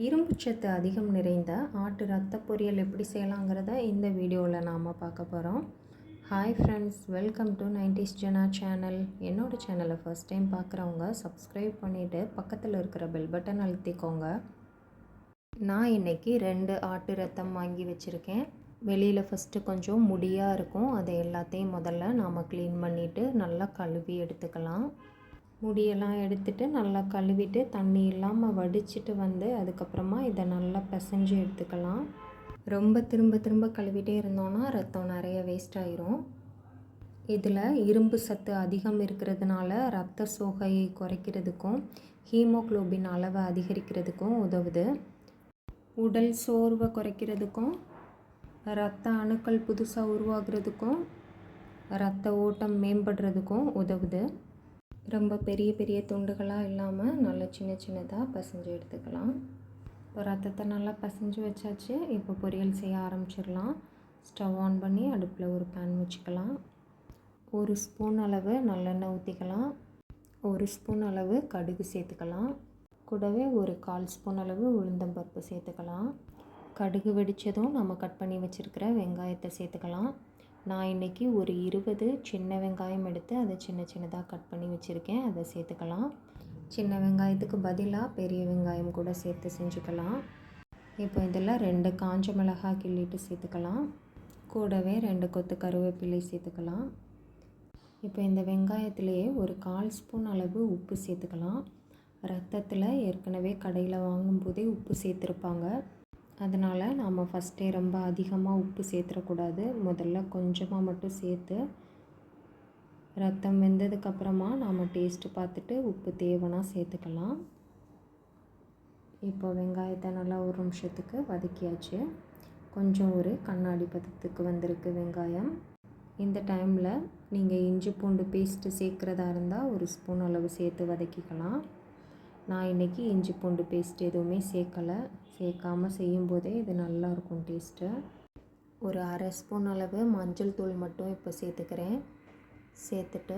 இரும்புச்சத்து அதிகம் நிறைந்த ஆட்டு ரத்த பொரியல் எப்படி செய்யலாங்கிறத இந்த வீடியோவில் நாம் பார்க்க போகிறோம். Hi friends, welcome to 90s Jana channel. என்னோடய சேனலை ஃபர்ஸ்ட் டைம் பார்க்குறவங்க சப்ஸ்கிரைப் பண்ணிவிட்டு பக்கத்தில் இருக்கிற பெல் பட்டன் அழுத்திக்கோங்க. நான் இன்றைக்கி 2 ஆட்டு ரத்தம் வாங்கி வச்சுருக்கேன். வெளியில் ஃபஸ்ட்டு கொஞ்சம் முடியாக இருக்கும். அதை எல்லாத்தையும் முதல்ல நாம் க்ளீன் பண்ணிவிட்டு நல்லா கழுவி எடுத்துக்கலாம். முடியெல்லாம் எடுத்துகிட்டு நல்லா கழுவிட்டு தண்ணி இல்லாமல் வடிச்சிட்டு அதுக்கப்புறமா இதை நல்லா பிசைஞ்சு எடுத்துக்கலாம். ரொம்ப திரும்ப கழுவிட்டே இருந்தோன்னா ரத்தம் நிறைய வேஸ்ட் ஆயிரும். இதில் இரும்பு சத்து அதிகம் இருக்கிறதுனால ரத்த சோகையை குறைக்கிறதுக்கும் ஹீமோக்ளோபின் அளவை அதிகரிக்கிறதுக்கும் உதவுது. உடல் சோர்வை குறைக்கிறதுக்கும் இரத்த அணுக்கள் புதுசாக உருவாகிறதுக்கும் இரத்த ஓட்டம் மேம்படுறதுக்கும் உதவுது. ரொம்ப பெரிய பெரிய துண்டுகளாக இல்லாமல் நல்லா சின்ன சின்னதாக பசைஞ்சு எடுத்துக்கலாம். இப்போ ரத்தத்தை நல்லா பசைஞ்சு வச்சாச்சு. இப்போ பொரியல் செய்ய ஆரம்பிச்சிடலாம். ஸ்டவ் ஆன் பண்ணி அடுப்பில் ஒரு பேன் வச்சுக்கலாம். 1 ஸ்பூன் அளவு நல்லெண்ணெய் ஊற்றிக்கலாம். 1 ஸ்பூன் அளவு கடுகு சேர்த்துக்கலாம். கூடவே ஒரு 1/4 ஸ்பூன் அளவு உளுந்தம்பருப்பு சேர்த்துக்கலாம். கடுகு வெடித்ததும் நம்ம கட் பண்ணி வச்சுருக்கிற வெங்காயத்தை சேர்த்துக்கலாம். நான் இன்றைக்கி ஒரு 20 சின்ன வெங்காயம் எடுத்து அதை சின்ன சின்னதாக கட் பண்ணி வச்சுருக்கேன். அதை சேர்த்துக்கலாம். சின்ன வெங்காயத்துக்கு பதிலாக பெரிய வெங்காயம் கூட சேர்த்து செஞ்சுக்கலாம். இப்போ இதில் 2 காஞ்ச மிளகாய் கிள்ளிட்டு சேர்த்துக்கலாம். கூடவே 2 கொத்து கருவேப்பிலை சேர்த்துக்கலாம். இப்போ இந்த வெங்காயத்திலேயே ஒரு 1/4 ஸ்பூன் அளவு உப்பு சேர்த்துக்கலாம். ரத்தத்தில் ஏற்கனவே கடையில் வாங்கும்போதே உப்பு சேர்த்துருப்பாங்க. அதனால் நாம் ஃபஸ்ட்டே ரொம்ப அதிகமாக உப்பு சேர்த்துடக்கூடாது. முதல்ல கொஞ்சமாக மட்டும் சேர்த்து ரத்தம் வெந்ததுக்கப்புறமா நாம் டேஸ்ட்டு பார்த்துட்டு உப்பு தேவைன்னா சேர்த்துக்கலாம். இப்போ வெங்காயத்தை நல்லா ஒரு நிமிஷத்துக்கு வதக்கியாச்சு. கொஞ்சம் ஒரு கண்ணாடி பதத்துக்கு வந்திருக்கு வெங்காயம். இந்த டைமில் நீங்கள் இஞ்சி பூண்டு பேஸ்ட்டு சேர்க்குறதா இருந்தால் 1 ஸ்பூன் அளவு சேர்த்து வதக்கிக்கலாம். நான் இன்றைக்கி இஞ்சி பூண்டு பேஸ்ட் எதுவுமே சேர்க்காமல் செய்யும்போதே இது நல்லாயிருக்கும் டேஸ்ட்டு. ஒரு 1/2 ஸ்பூன் அளவு மஞ்சள் தூள் மட்டும் இப்போ சேர்த்துக்கிறேன். சேர்த்துட்டு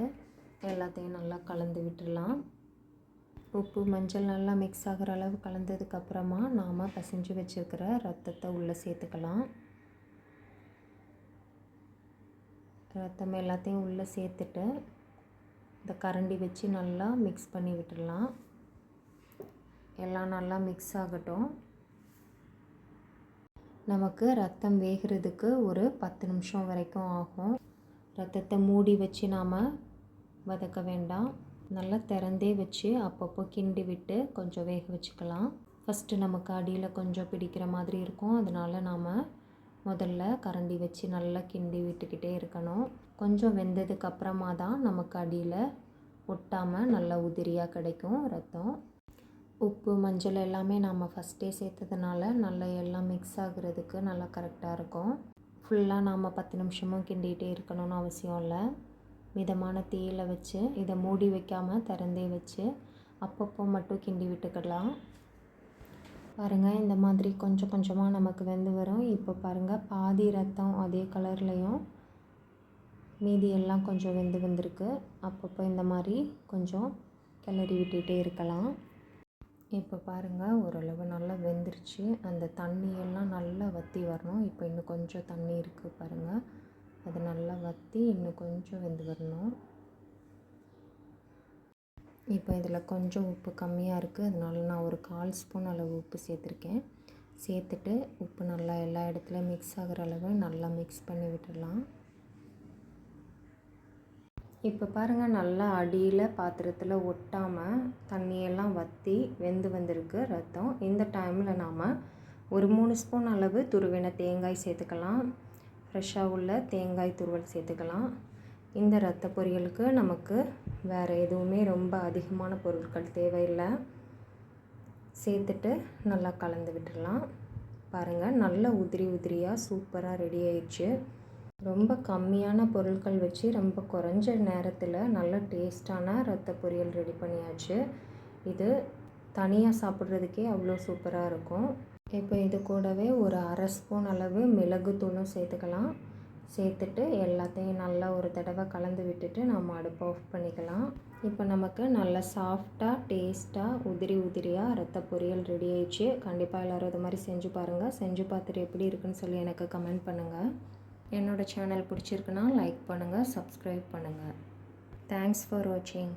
எல்லாத்தையும் நல்லா கலந்து விட்டுடலாம். உப்பு மஞ்சள் நல்லா மிக்ஸ் ஆகிற அளவு கலந்ததுக்கப்புறமா நாம் பசைஞ்சு வச்சுருக்கிற ரத்தத்தை உள்ளே சேர்த்துக்கலாம். ரத்தம் எல்லாத்தையும் உள்ளே சேர்த்துட்டு இந்த கரண்டி வச்சு நல்லா மிக்ஸ் பண்ணி விட்டுடலாம். எல்லாம் நல்லா மிக்ஸ் ஆகட்டும். நமக்கு ரத்தம் வேகிறதுக்கு ஒரு 10 நிமிஷம் வரைக்கும் ஆகும். ரத்தத்தை மூடி வச்சு நாம் வதக்க வேண்டாம். நல்லா திறந்தே வச்சு அப்பப்போ கிண்டி விட்டு கொஞ்சம் வேக வச்சுக்கலாம். ஃபஸ்ட்டு நமக்கு அடியில் கொஞ்சம் பிடிக்கிற மாதிரி இருக்கும். அதனால் நாம் முதல்ல கரண்டி வச்சு நல்லா கிண்டி விட்டுக்கிட்டே இருக்கணும். கொஞ்சம் வெந்ததுக்கப்புறமா தான் நமக்கு அடியில் ஒட்டாமல் நல்லா உதிரியாக கிடைக்கும் ரத்தம். உப்பு மஞ்சள் எல்லாமே நாம் ஃபஸ்ட்டே சேர்த்ததுனால நல்லா எல்லாம் மிக்ஸ் ஆகுறதுக்கு நல்லா கரெக்டாக இருக்கும். ஃபுல்லாக நாம் 10 நிமிஷமும் கிண்டிகிட்டே இருக்கணும்னு அவசியம் இல்லை. மிதமான தீயில் வச்சு இதை மூடி வைக்காமல் திறந்தே வச்சு அப்பப்போ மட்டும் கிண்டி விட்டுக்கலாம். பாருங்கள், இந்த மாதிரி கொஞ்சம் கொஞ்சமாக நமக்கு வெந்து வரும். இப்போ பாருங்கள், பாதி ரத்தம் அதே கலர்லேயும் மீதி எல்லாம் கொஞ்சம் வெந்து வந்திருக்கு. அப்பப்போ இந்த மாதிரி கொஞ்சம் கிளறி விட்டுகிட்டே இருக்கலாம். இப்போ பாருங்கள், ஓரளவு நல்லா வெந்துருச்சு. அந்த தண்ணியெல்லாம் நல்லா வற்றி வரணும். இப்போ இன்னும் கொஞ்சம் தண்ணி இருக்குது பாருங்கள். அது நல்லா வற்றி இன்னும் கொஞ்சம் வெந்து வரணும். இப்போ இதில் கொஞ்சம் உப்பு கம்மியாக இருக்குது. அதனால நான் ஒரு 1/4 ஸ்பூன் அளவு உப்பு சேர்த்துருக்கேன். சேர்த்துட்டு உப்பு நல்லா எல்லா இடத்துலையும் மிக்ஸ் ஆகிற அளவு நல்லா மிக்ஸ் பண்ணி விட்டுடலாம். இப்போ பாருங்கள், நல்லா அடியில் பாத்திரத்தில் ஒட்டாமல் தண்ணியெல்லாம் வற்றி வெந்து வந்திருக்கு ரத்தம். இந்த டைமில் நாம் ஒரு 3 ஸ்பூன் அளவு துருவின தேங்காய் சேர்த்துக்கலாம். ஃப்ரெஷ்ஷாக உள்ள தேங்காய் துருவல் சேர்த்துக்கலாம். இந்த ரத்த பொரியலுக்கு நமக்கு வேறு எதுவுமே ரொம்ப அதிகமான பொருட்கள் தேவையில்லை. சேர்த்துட்டு நல்லா கலந்து விட்டுடலாம். பாருங்கள், நல்லா உதிரியாக சூப்பராக ரெடி ஆயிடுச்சு. ரொம்ப கம்மியான பொருட்கள் வச்சு ரொம்ப குறைஞ்ச நேரத்தில் நல்ல டேஸ்டான ரத்த பொரியல் ரெடி பண்ணியாச்சு. இது தனியாக சாப்பிட்றதுக்கே அவ்வளோ சூப்பராக இருக்கும். இப்போ இது கூடவே ஒரு 1/2 ஸ்பூன் அளவு மிளகுத்தூளும் சேர்த்துக்கலாம். சேர்த்துட்டு எல்லாத்தையும் நல்லா ஒரு தடவை கலந்து விட்டுட்டு நம்ம அடுப்பை ஆஃப் பண்ணிக்கலாம். இப்போ நமக்கு நல்ல சாஃப்டாக டேஸ்ட்டாக உதிரியாக ரத்த பொரியல் ரெடி ஆயிடுச்சு. கண்டிப்பாக எல்லோரும் இது மாதிரி செஞ்சு பாருங்கள். செஞ்சு பார்த்துட்டு எப்படி இருக்குன்னு சொல்லி எனக்கு கமெண்ட் பண்ணுங்கள். என்னோடய சேனல் பிடிச்சிருக்குன்னா லைக் பண்ணுங்கள், சப்ஸ்கிரைப் பண்ணுங்கள். தேங்க்ஸ் ஃபார் வாட்சிங்.